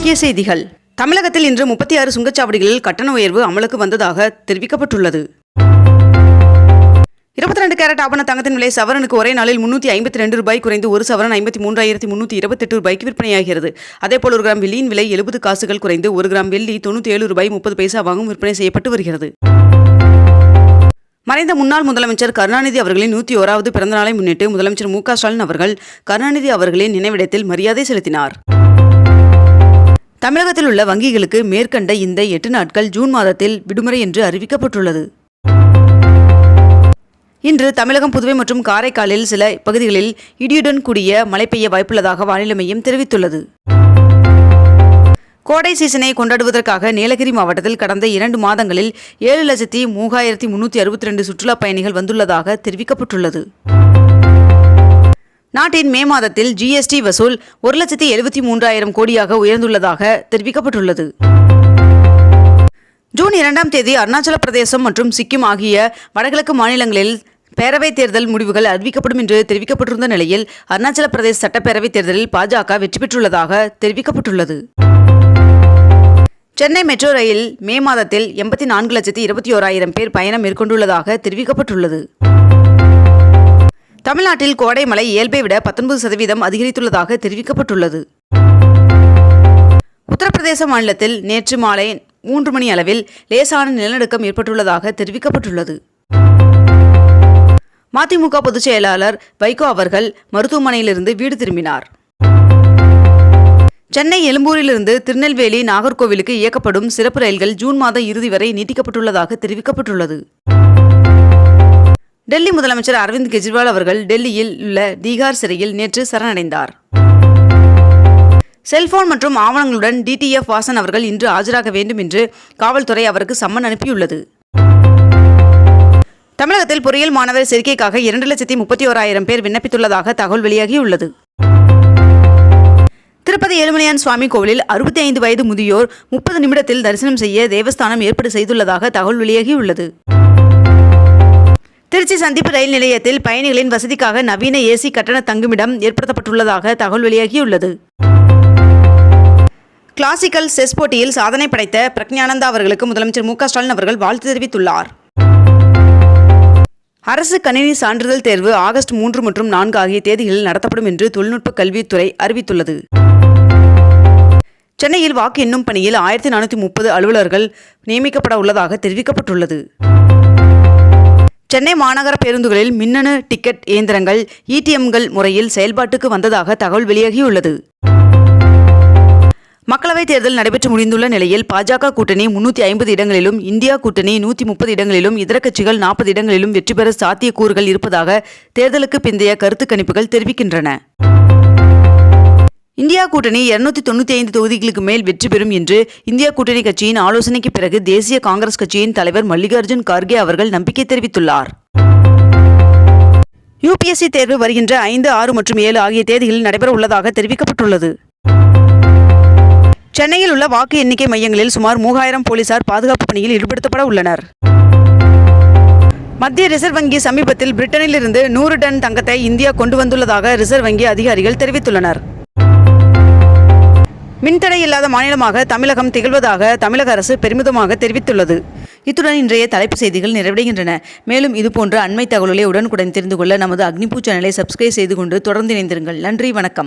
முக்கிய செய்திகள். தமிழகத்தில் இன்று 36 சுங்கச்சாவடிகளில் கட்டண உயர்வு அமலுக்கு வந்ததாக தெரிவிக்கப்பட்டுள்ளது. 22 கேரட் ஆபண தங்கத்தின் விலை சவரனுக்கு ஒரே நாளில் 352 ரூபாய் குறைந்து ஒரு சவரன் 53,328 ரூபாய்க்கு விற்பனையாகிறது. அதேபோல் 1 கிராம் வெள்ளியின் விலை 70 காசுகள் குறைந்து 1 கிராம் வெள்ளி 97 ரூபாய் 30 பைசாவாகவும் விற்பனை செய்யப்பட்டு வருகிறது. மறைந்த முன்னாள் முதலமைச்சர் கருணாநிதி அவர்களின் 101வது பிறந்த நாளை முன்னிட்டு முதலமைச்சர் மு க ஸ்டாலின் அவர்கள் கருணாநிதி அவர்களின் நினைவிடத்தில் மரியாதை செலுத்தினார். தமிழகத்தில் உள்ள வங்கிகளுக்கு மேற்கண்ட இந்த 8 நாட்கள் ஜூன் மாதத்தில் விடுமுறை என்று அறிவிக்கப்பட்டுள்ளது. இன்று தமிழகம், புதுவை மற்றும் காரைக்காலில் சில பகுதிகளில் இடியுடன் கூடிய மழை பெய்ய வாய்ப்புள்ளதாக வானிலை மையம் தெரிவித்துள்ளது. கோடை சீசனை கொண்டாடுவதற்காக நீலகிரி மாவட்டத்தில் கடந்த 2 மாதங்களில் 7,03,362 சுற்றுலா பயணிகள் வந்துள்ளதாக தெரிவிக்கப்பட்டுள்ளது. நாட்டின் மே மாதத்தில் ஜிஎஸ்டி வசூல் 1,73,000 கோடியாக உயர்ந்துள்ளதாக தெரிவிக்கப்பட்டுள்ளது. ஜூன் 2ஆம் தேதி அருணாச்சல பிரதேசம் மற்றும் சிக்கிம் ஆகிய வடகிழக்கு மாநிலங்களில் பேரவைத் தேர்தல் முடிவுகள் அறிவிக்கப்படும் என்று தெரிவிக்கப்பட்டிருந்த நிலையில் அருணாச்சல பிரதேச சட்டப்பேரவைத் தேர்தலில் பாஜக வெற்றி பெற்றுள்ளதாக தெரிவிக்கப்பட்டுள்ளது. சென்னை மெட்ரோ ரயில் மே மாதத்தில் 84,21,000 பேர் பயணம் மேற்கொண்டுள்ளதாக தெரிவிக்கப்பட்டுள்ளது. தமிழ்நாட்டில் கோடை மழை இயல்பை விட 19% அதிகரித்துள்ளதாக தெரிவிக்கப்பட்டுள்ளது. உத்தரப்பிரதேச மாநிலத்தில் நேற்று மாலை 3 மணி அளவில் லேசான நிலநடுக்கம் ஏற்பட்டுள்ளதாக தெரிவிக்கப்பட்டுள்ளது. மதிமுக பொதுச் செயலாளர் வைகோ அவர்கள் மருத்துவமனையிலிருந்து வீடு திரும்பினார். சென்னை எழும்பூரிலிருந்து திருநெல்வேலி, நாகர்கோவிலுக்கு இயக்கப்படும் சிறப்பு ரயில்கள் ஜூன் மாத இறுதி வரை நீட்டிக்கப்பட்டுள்ளதாக தெரிவிக்கப்பட்டுள்ளது. டெல்லி முதலமைச்சர் அரவிந்த் கெஜ்ரிவால் அவர்கள் டெல்லியில் உள்ள தீகார் சிறையில் நேற்று சரணடைந்தார். செல்போன் மற்றும் ஆவணங்களுடன் டிடிஎஃப் வாசன் அவர்கள் இன்று ஆஜராக வேண்டும் என்று காவல்துறை அவருக்கு சம்மன் அனுப்பியுள்ளது. தமிழகத்தில் பொறியியல் மாணவர் சேர்க்கைக்காக 2,31,000 பேர் விண்ணப்பித்துள்ளதாக தகவல் வெளியாகியுள்ளது. திருப்பதி ஏழுமலையான் சுவாமி கோவிலில் 65 வயது முதியோர் 30 நிமிடத்தில் தரிசனம் செய்ய தேவஸ்தானம் ஏற்பாடு செய்துள்ளதாக தகவல் வெளியாகியுள்ளது. திருச்சி சந்திப்பு ரயில் நிலையத்தில் பயணிகளின் வசதிக்காக நவீன ஏசி கட்டண தங்குமிடம் ஏற்படுத்தப்பட்டுள்ளதாக தகவல் வெளியாகியுள்ளது. கிளாசிக்கல் செஸ் போட்டியில் சாதனை படைத்த பிரக்ஞானந்தா அவர்களுக்கு முதலமைச்சர் மு க ஸ்டாலின் அவர்கள் வாழ்த்து தெரிவித்துள்ளார். அரசு கணினி சான்றிதழ் தேர்வு ஆகஸ்ட் 3 மற்றும் 4 ஆகிய தேதிகளில் நடத்தப்படும் என்று தொழில்நுட்ப கல்வித்துறை அறிவித்துள்ளது. சென்னையில் வாக்கு எண்ணும் பணியில் 1430 அலுவலர்கள் நியமிக்கப்பட உள்ளதாக தெரிவிக்கப்பட்டுள்ளது. சென்னை மாநகர பேருந்துகளில் மின்னணு டிக்கெட் இயந்திரங்கள் ETMகள் முறையில் செயல்பாட்டுக்கு வந்ததாக தகவல் வெளியாகியுள்ளது. மக்களவைத் தேர்தல் நடைபெற்று முடிந்துள்ள நிலையில் பாஜக கூட்டணி 350 இடங்களிலும், இந்தியா கூட்டணி 130 இடங்களிலும், இதர கட்சிகள் 40 இடங்களிலும் வெற்றி பெற சாத்தியக்கூறுகள் இருப்பதாக தேர்தலுக்கு பிந்தைய கருத்து கணிப்புகள் தெரிவிக்கின்றன. இந்தியா கூட்டணி 295 தொகுதிகளுக்கு மேல் வெற்றி பெறும் என்று இந்தியா கூட்டணி கட்சியின் ஆலோசனைக்கு பிறகு தேசிய காங்கிரஸ் கட்சியின் தலைவர் மல்லிகார்ஜுன் கார்கே அவர்கள் நம்பிக்கை தெரிவித்துள்ளார். UPSC தேர்வு வருகின்ற 5, 6 மற்றும் 7 ஆகிய தேதிகளில் நடைபெற உள்ளதாக தெரிவிக்கப்பட்டுள்ளது. சென்னையில் உள்ள வாக்கு எண்ணிக்கை மையங்களில் சுமார் 3000 போலீசார் பாதுகாப்பு பணியில் ஈடுபடுத்தப்பட உள்ளனர். மத்திய ரிசர்வ் வங்கி சமீபத்தில் பிரிட்டனில் இருந்து 100 டன் தங்கத்தை இந்தியா கொண்டு வந்துள்ளதாக ரிசர்வ் வங்கி அதிகாரிகள் தெரிவித்துள்ளனர். மின்தடை இல்லாத மாநிலமாக தமிழகம் திகழ்வதாக தமிழக அரசு பெருமிதமாக தெரிவித்துள்ளது. இத்துடன் இன்றைய தலைப்பு செய்திகள் நிறைவடைகின்றன. மேலும் இதுபோன்ற அண்மை தகவல்களை உடனுக்குடன் தெரிந்து கொள்ள நமது அக்னிபூ சேனலை சப்ஸ்கிரைப் செய்து கொண்டு தொடர்ந்து இணைந்திருங்கள். நன்றி, வணக்கம்.